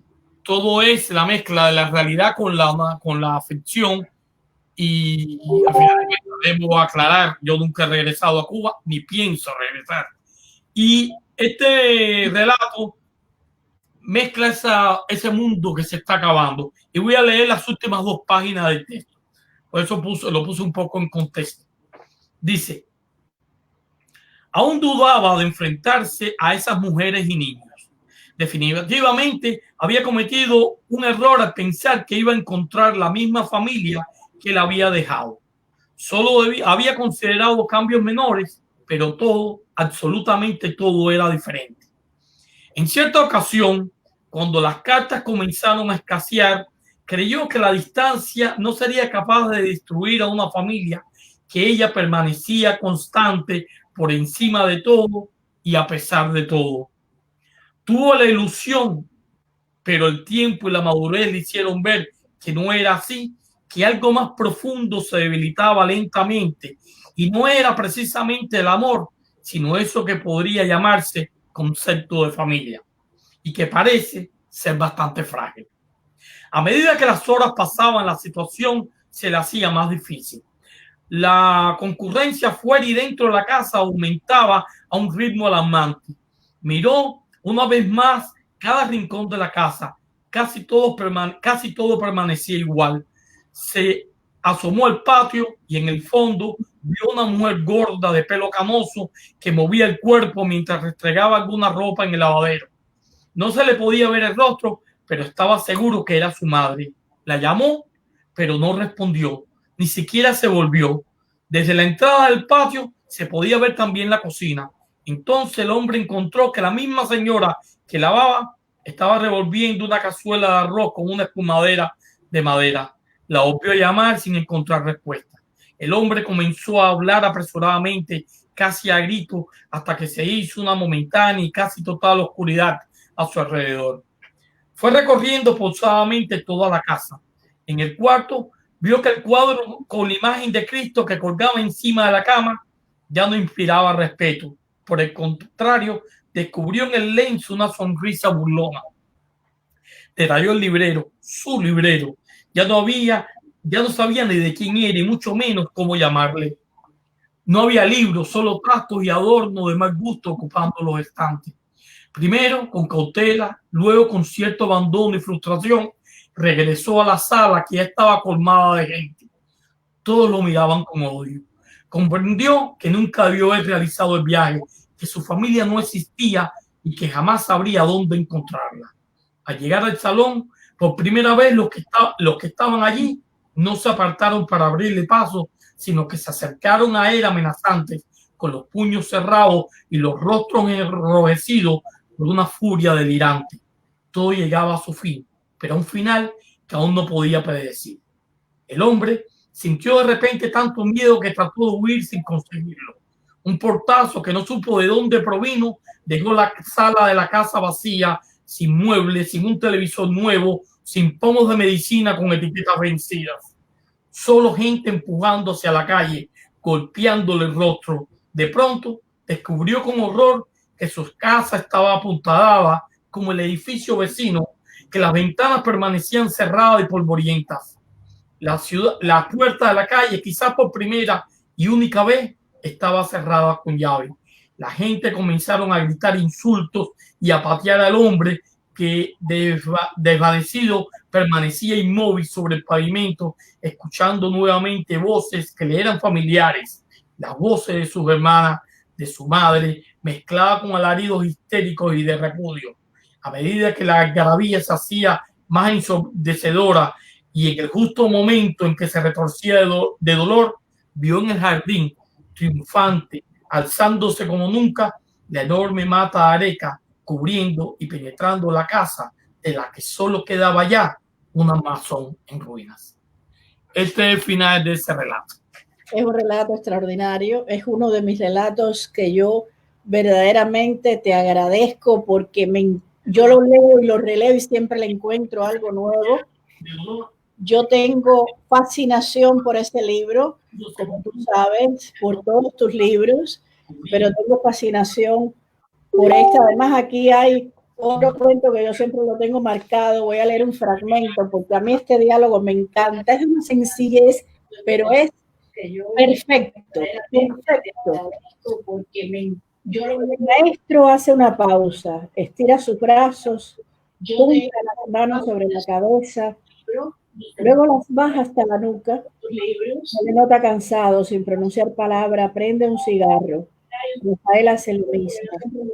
todo es la mezcla de la realidad con la ficción. Y al final debo aclarar, yo nunca he regresado a Cuba, ni pienso regresar. Y este relato mezcla ese mundo que se está acabando. Y voy a leer las últimas 2 páginas del texto. Por eso lo puse un poco en contexto. Dice, aún dudaba de enfrentarse a esas mujeres y niños. Definitivamente había cometido un error al pensar que iba a encontrar la misma familia que la había dejado. Había considerado cambios menores, pero todo, absolutamente todo era diferente. En cierta ocasión, cuando las cartas comenzaron a escasear, creyó que la distancia no sería capaz de destruir a una familia, que ella permanecía constante por encima de todo y a pesar de todo. Tuvo la ilusión, pero el tiempo y la madurez le hicieron ver que no era así, que algo más profundo se debilitaba lentamente y no era precisamente el amor, sino eso que podría llamarse concepto de familia y que parece ser bastante frágil. A medida que las horas pasaban, la situación se le hacía más difícil. La concurrencia fuera y dentro de la casa aumentaba a un ritmo alarmante. Miró una vez más cada rincón de la casa. Casi todo permanecía igual. Se asomó al patio y en el fondo vio una mujer gorda de pelo canoso que movía el cuerpo mientras restregaba alguna ropa en el lavadero. No se le podía ver el rostro, pero estaba seguro que era su madre. La llamó, pero no respondió, ni siquiera se volvió. Desde la entrada del patio se podía ver también la cocina. Entonces el hombre encontró que la misma señora que lavaba estaba revolviendo una cazuela de arroz con una espumadera de madera. La volvió a llamar sin encontrar respuesta. El hombre comenzó a hablar apresuradamente, casi a grito, hasta que se hizo una momentánea y casi total oscuridad a su alrededor. Fue recorriendo pausadamente toda la casa. En el cuarto vio que el cuadro con la imagen de Cristo que colgaba encima de la cama ya no inspiraba respeto. Por el contrario, descubrió en el lienzo una sonrisa burlona. Detalló el librero, su librero. Ya no sabía ni de quién era y mucho menos cómo llamarle. No había libros, solo trastos y adornos de mal gusto ocupando los estantes. Primero con cautela, luego con cierto abandono y frustración, regresó a la sala que ya estaba colmada de gente. Todos lo miraban con odio. Comprendió que nunca debió haber realizado el viaje, que su familia no existía y que jamás sabría dónde encontrarla. Al llegar al salón, por primera vez los que estaban allí no se apartaron para abrirle paso, sino que se acercaron a él amenazantes, con los puños cerrados y los rostros enrojecidos por una furia delirante. Todo llegaba a su fin, pero a un final que aún no podía predecir. El hombre sintió de repente tanto miedo que trató de huir sin conseguirlo. Un portazo que no supo de dónde provino dejó la sala de la casa vacía, sin muebles, sin un televisor nuevo, sin pomos de medicina con etiquetas vencidas. Solo gente empujándose a la calle, golpeándole el rostro. De pronto descubrió con horror que su casa estaba apuntalada como el edificio vecino, que las ventanas permanecían cerradas y polvorientas. La puerta de la calle, quizás por primera y única vez, estaba cerrada con llave. La gente comenzaron a gritar insultos y a patear al hombre que desvanecido permanecía inmóvil sobre el pavimento, escuchando nuevamente voces que le eran familiares, las voces de sus hermanas, de su madre, mezcladas con alaridos histéricos y de repudio. A medida que la algarabía se hacía más ensordecedora y en el justo momento en que se retorcía de dolor, vio en el jardín, triunfante, alzándose como nunca, la enorme mata de areca, cubriendo y penetrando la casa, de la que solo quedaba ya una masón en ruinas. Este es el final de ese relato. Es un relato extraordinario, es uno de mis relatos que yo verdaderamente te agradezco porque yo lo leo y lo releo y siempre le encuentro algo nuevo. Yo tengo fascinación por este libro, como tú sabes, por todos tus libros, pero tengo fascinación por esta. Además, aquí hay otro cuento que yo siempre lo tengo marcado. Voy a leer un fragmento porque a mí este diálogo me encanta. Es una sencillez, pero es perfecto, perfecto. Porque el maestro hace una pausa, estira sus brazos, junta las manos sobre la cabeza, luego las baja hasta la nuca, se le nota cansado, sin pronunciar palabra, prende un cigarro. Rafael hace lo mismo.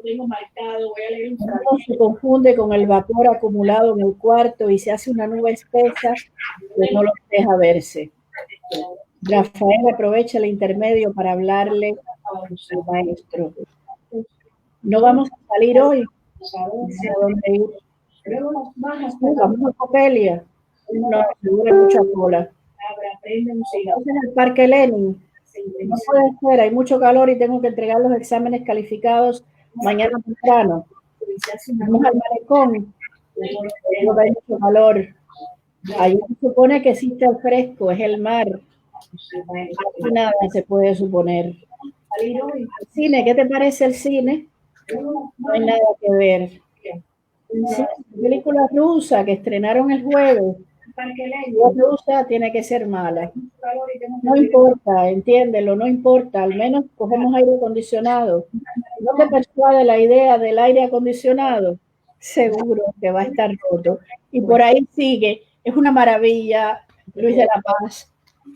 El mundo se confunde con el vapor acumulado en el cuarto y se hace una nube espesa que no los deja verse. Rafael aprovecha el intermedio para hablarle al maestro. No vamos a salir hoy. ¿A dónde ir? Vamos a Copelia. No, seguro hay mucha cola. Entonces el Parque Lenin. No puede ser, hay mucho calor y tengo que entregar los exámenes calificados mañana temprano. Vamos al malecón. No hay mucho calor. Ahí se supone que existe el fresco, es el mar. Aquí nada se puede suponer. El cine, ¿qué te parece el cine? No hay nada que ver. Sí, película rusa que estrenaron el jueves. La rusa tiene que ser mala. No importa, entiéndelo, no importa. Al menos cogemos aire acondicionado. ¿No te persuade la idea del aire acondicionado? Seguro que va a estar roto. Y por ahí sigue. Es una maravilla, Luis de la Paz.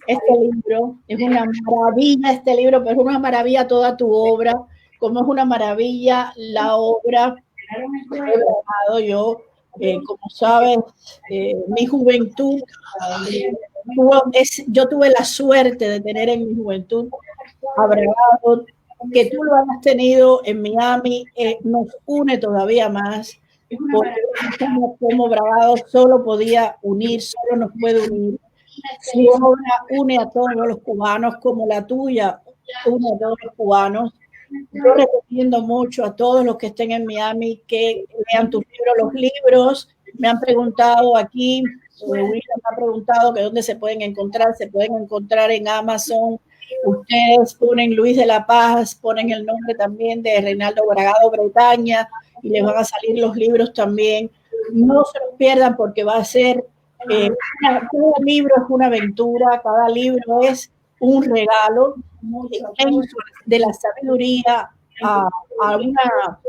Este libro es una maravilla, pero es una maravilla toda tu obra, como es una maravilla la obra. Yo, como sabes, mi juventud, yo tuve la suerte de tener en mi juventud a Bragado, que tú lo hayas tenido en Miami, nos une todavía más, porque como Bragado solo podía unir, solo nos puede unir. Su obra une a todos los cubanos, como la tuya une a todos los cubanos. Yo recomiendo mucho a todos los que estén en Miami que lean tus libros. Los libros, me han preguntado aquí, William me ha preguntado que dónde se pueden encontrar en Amazon. Ustedes ponen Luis de la Paz, ponen el nombre también de Reinaldo Bragado Bretaña y les van a salir los libros también. No se los pierdan porque va a ser, cada libro es una aventura, cada libro es un regalo de la sabiduría a una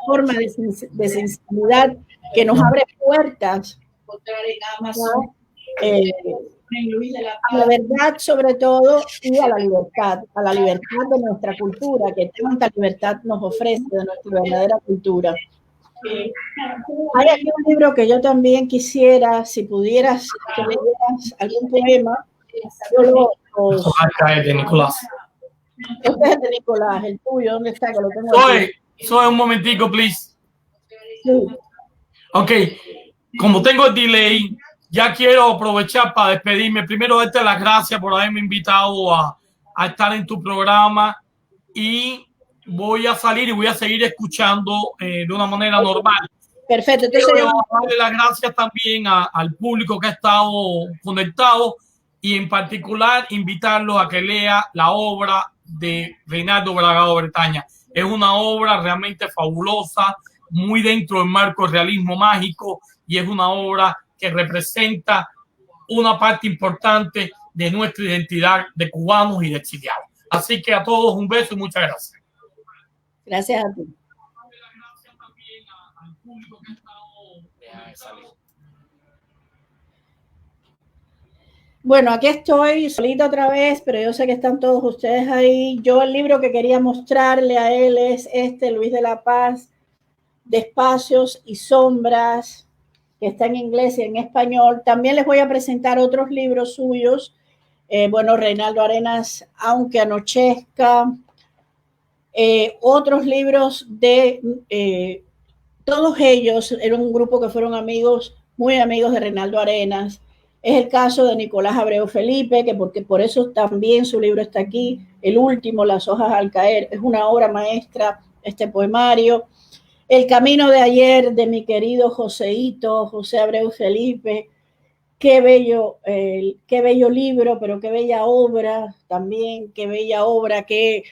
forma de sensibilidad que nos abre puertas a la verdad sobre todo y a la libertad de nuestra cultura, que tanta libertad nos ofrece de nuestra verdadera cultura. Hay aquí un libro que yo también quisiera, si pudieras que leyeras algún poema, yo de Nicolás. Este es de Nicolás, el tuyo, ¿dónde está? Que lo tengo Soy un momentico, please. Sí. Ok, como tengo el delay, ya quiero aprovechar para despedirme. Primero, darte las gracias por haberme invitado a estar en tu programa y voy a salir y voy a seguir escuchando de una manera normal. Perfecto. Entonces, quiero darle las gracias también al público que ha estado conectado y en particular invitarlos a que lea la obra de Reinaldo Bragado Bretaña. Es una obra realmente fabulosa, muy dentro del marco del realismo mágico y es una obra que representa una parte importante de nuestra identidad de cubanos y de exiliados. Así que a todos un beso y muchas gracias. Gracias a ti. Bueno, aquí estoy solita otra vez, pero yo sé que están todos ustedes ahí. Yo el libro que quería mostrarle a él es Luis de la Paz, de Espacios y Sombras, que está en inglés y en español. También les voy a presentar otros libros suyos Bueno, Reinaldo Arenas, Aunque anochezca, otros libros de todos ellos, era un grupo que fueron amigos, muy amigos de Reinaldo Arenas. Es el caso de Nicolás Abreu Felipe, que porque por eso también su libro está aquí, el último, Las hojas al caer, es una obra maestra, este poemario. El camino de ayer, de mi querido Joséito, José Abreu Felipe, qué bello libro, pero qué bella obra también, qué bella obra, qué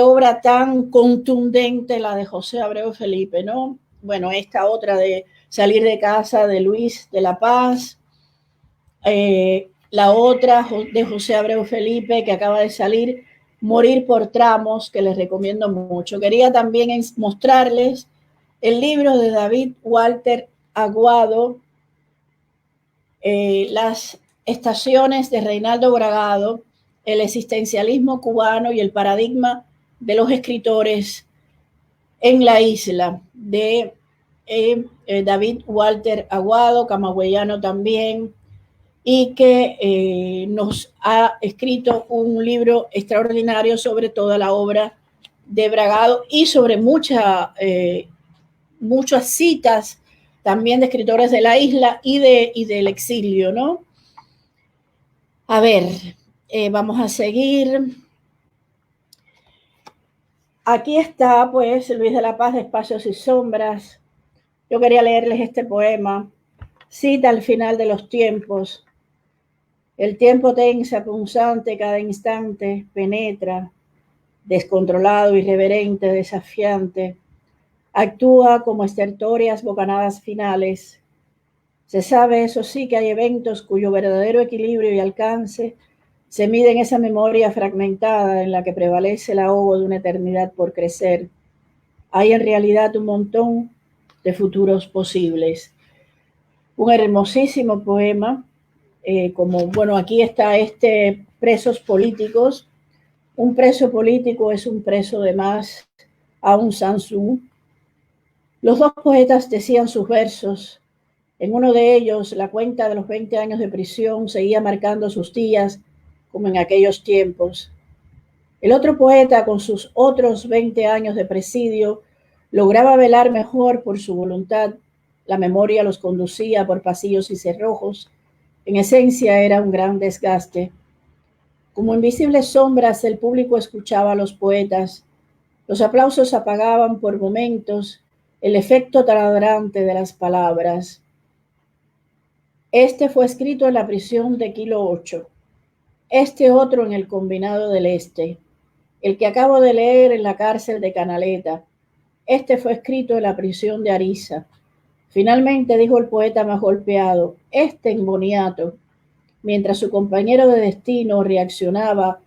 obra tan contundente la de José Abreu Felipe, ¿no? Bueno, esta otra de Salir de casa de Luis de la Paz, la otra de José Abreu Felipe que acaba de salir, Morir por tramos, que les recomiendo mucho. Quería también mostrarles el libro de David Walter Aguado, Las estaciones de Reinaldo Bragado, el existencialismo cubano y el paradigma de los escritores en la isla, de David Walter Aguado, camagüeyano también, y que nos ha escrito un libro extraordinario sobre toda la obra de Bragado y sobre muchas citas también de escritores de la isla y del exilio, ¿no? A ver, vamos a seguir. Aquí está, pues, Luis de la Paz, de Espacios y Sombras. Yo quería leerles este poema. Cita al final de los tiempos. El tiempo tensa, punzante, cada instante, penetra, descontrolado, irreverente, desafiante. Actúa como estertóreas bocanadas finales. Se sabe, eso sí, que hay eventos cuyo verdadero equilibrio y alcance se mide en esa memoria fragmentada en la que prevalece el ahogo de una eternidad por crecer. Hay en realidad un montón de futuros posibles. Un hermosísimo poema, como, bueno, aquí está presos políticos. Un preso político es un preso de más, Aung San Suu. Los dos poetas decían sus versos. En uno de ellos, la cuenta de los 20 años de prisión seguía marcando sus días, como en aquellos tiempos. El otro poeta, con sus otros 20 años de presidio, lograba velar mejor por su voluntad. La memoria los conducía por pasillos y cerrojos. En esencia, era un gran desgaste. Como invisibles sombras, el público escuchaba a los poetas. Los aplausos apagaban por momentos el efecto taladrante de las palabras. Este fue escrito en la prisión de Kilo 8. Este otro en el Combinado del Este. El que acabo de leer en la cárcel de Canaleta. Este fue escrito en la prisión de Ariza. Finalmente, dijo el poeta más golpeado, este en Boniato, mientras su compañero de destino reaccionaba,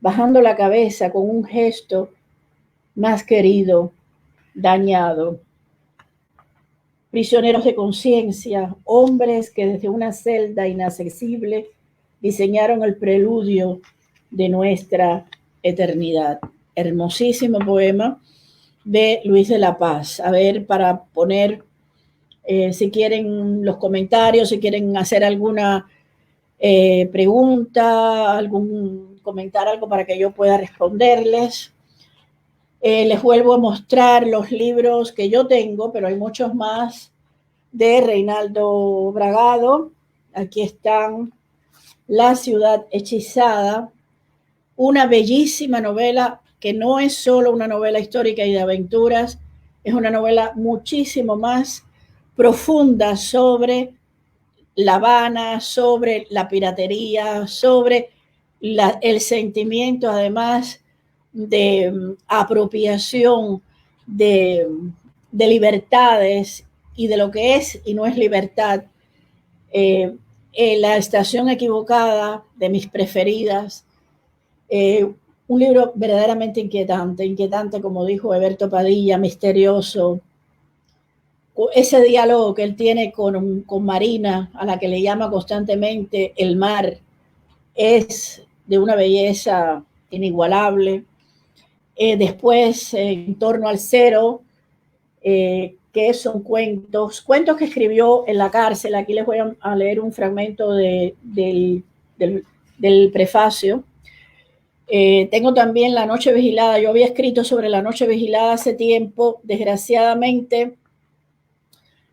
bajando la cabeza con un gesto más querido, dañado. Prisioneros de conciencia, hombres que desde una celda inaccesible diseñaron el preludio de nuestra eternidad. Hermosísimo poema de Luis de la Paz. A ver, para poner, si quieren los comentarios, si quieren hacer alguna pregunta, comentar algo para que yo pueda responderles. Les vuelvo a mostrar los libros que yo tengo, pero hay muchos más de Reinaldo Bragado. Aquí están La ciudad hechizada, una bellísima novela que no es solo una novela histórica y de aventuras, es una novela muchísimo más profunda sobre La Habana, sobre la piratería, sobre el sentimiento además de apropiación de libertades y de lo que es y no es libertad. La estación equivocada, de mis preferidas. Un libro verdaderamente inquietante, como dijo Eberto Padilla, misterioso. Ese diálogo que él tiene con Marina, a la que le llama constantemente el mar, es de una belleza inigualable. Después, En torno al cero, que son cuentos que escribió en la cárcel. Aquí les voy a leer un fragmento del del prefacio. Tengo también La Noche Vigilada. Yo había escrito sobre La Noche Vigilada hace tiempo. Desgraciadamente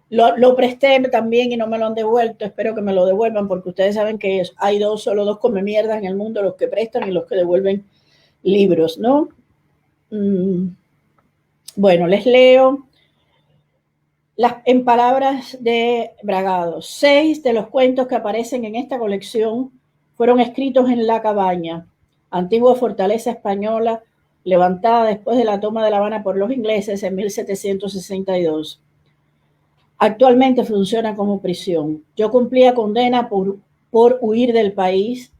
lo presté también y no me lo han devuelto. Espero que me lo devuelvan, porque ustedes saben que hay solo dos come mierdas en el mundo: los que prestan y los que devuelven libros, ¿no? Bueno, les leo en palabras de Bragado. 6 de los cuentos que aparecen en esta colección fueron escritos en La Cabaña, antigua fortaleza española levantada después de la toma de La Habana por los ingleses en 1762. Actualmente funciona como prisión. Yo cumplía condena por huir del país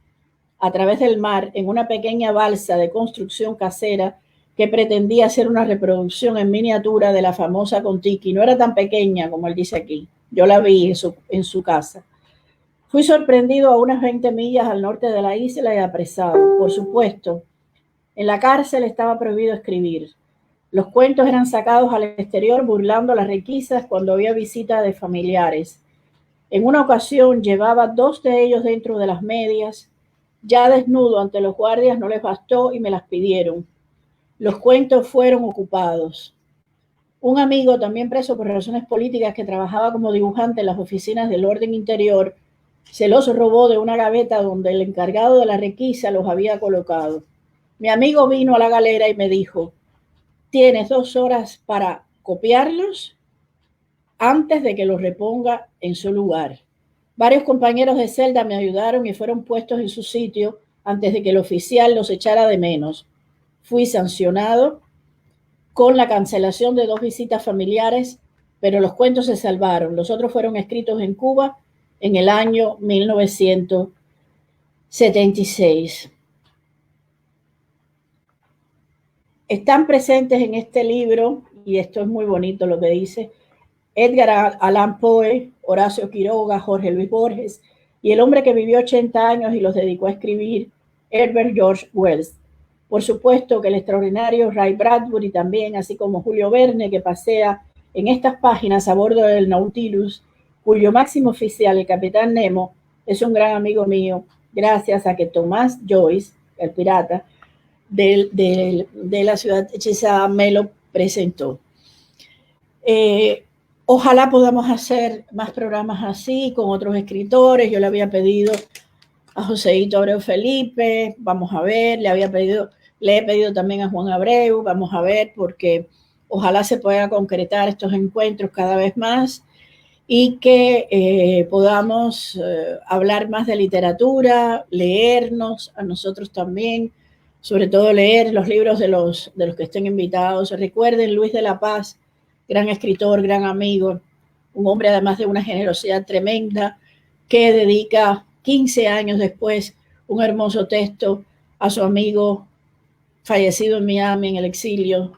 a través del mar en una pequeña balsa de construcción casera que pretendía ser una reproducción en miniatura de la famosa Kon-Tiki. No era tan pequeña como él dice aquí. Yo la vi en su casa. Fui sorprendido a unas 20 millas al norte de la isla y apresado. Por supuesto, en la cárcel estaba prohibido escribir. Los cuentos eran sacados al exterior burlando las requisas cuando había visita de familiares. En una ocasión llevaba 2 de ellos dentro de las medias. Ya desnudo ante los guardias no les bastó y me las pidieron. Los cuentos fueron ocupados. Un amigo, también preso por razones políticas, que trabajaba como dibujante en las oficinas del orden interior, se los robó de una gaveta donde el encargado de la requisa los había colocado. Mi amigo vino a la galera y me dijo: tienes 2 horas para copiarlos antes de que los reponga en su lugar. Varios compañeros de celda me ayudaron y fueron puestos en su sitio antes de que el oficial los echara de menos. Fui sancionado con la cancelación de 2 visitas familiares, pero los cuentos se salvaron. Los otros fueron escritos en Cuba en el año 1976. Están presentes en este libro, y esto es muy bonito lo que dice, Edgar Allan Poe, Horacio Quiroga, Jorge Luis Borges y el hombre que vivió 80 años y los dedicó a escribir, Herbert George Wells. Por supuesto que el extraordinario Ray Bradbury también, así como Julio Verne, que pasea en estas páginas a bordo del Nautilus, cuyo máximo oficial, el Capitán Nemo, es un gran amigo mío, gracias a que Tomás Joyce, el pirata de la ciudad hechizada, me lo presentó. Ojalá podamos hacer más programas así con otros escritores. Yo le había pedido a Joseito Abreu Felipe, vamos a ver, le he pedido también a Juan Abreu, vamos a ver, porque ojalá se pueda concretar estos encuentros cada vez más y que podamos hablar más de literatura, leernos a nosotros también, sobre todo leer los libros de los que estén invitados. Recuerden, Luis de la Paz, gran escritor, gran amigo, un hombre además de una generosidad tremenda, que dedica 15 años después un hermoso texto a su amigo fallecido en Miami, en el exilio.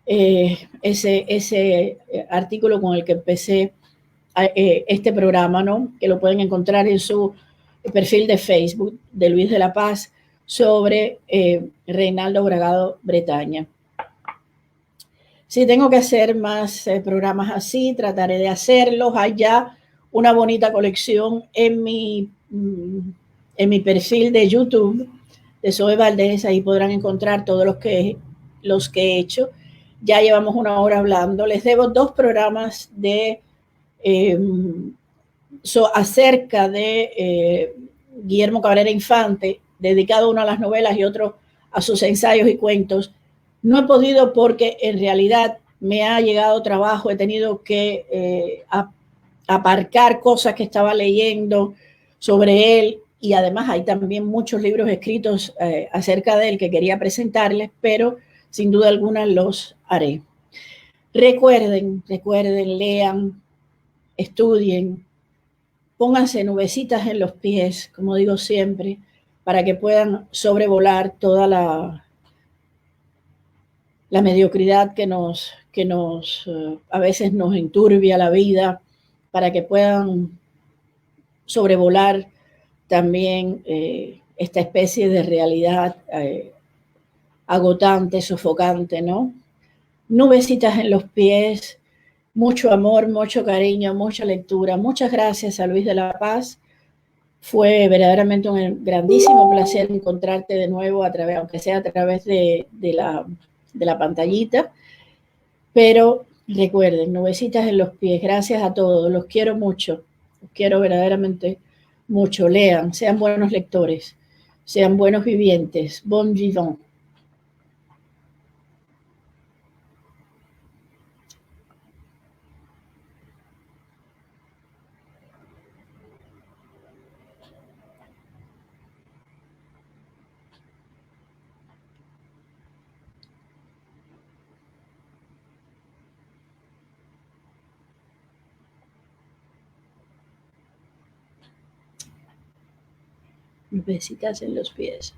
Ese artículo con el que empecé este programa, ¿no? Que lo pueden encontrar en su perfil de Facebook de Luis de la Paz, sobre Reinaldo Bragado Bretaña. Si tengo que hacer más programas así, trataré de hacerlos. Hay ya una bonita colección en mi perfil de YouTube de Zoe Valdés. Ahí podrán encontrar todos los que he hecho. Ya llevamos 1 hora hablando. Les debo 2 programas acerca de Guillermo Cabrera Infante, dedicado uno a las novelas y otro a sus ensayos y cuentos. No he podido porque en realidad me ha llegado trabajo, he tenido que aparcar cosas que estaba leyendo sobre él, y además hay también muchos libros escritos acerca de él que quería presentarles, pero sin duda alguna los haré. Recuerden, lean, estudien, pónganse nubecitas en los pies, como digo siempre, para que puedan sobrevolar toda la mediocridad que a veces nos enturbia la vida, para que puedan sobrevolar también esta especie de realidad agotante, sofocante, ¿no? Nubecitas en los pies, mucho amor, mucho cariño, mucha lectura. Muchas gracias a Luis de la Paz Fue verdaderamente un grandísimo placer encontrarte de nuevo, aunque sea a través de la pantallita. Pero recuerden, nubecitas en los pies. Gracias a todos. Los quiero mucho. Los quiero verdaderamente mucho. Lean, sean buenos lectores, sean buenos vivientes. Bon vivant. Nubecitas en los pies.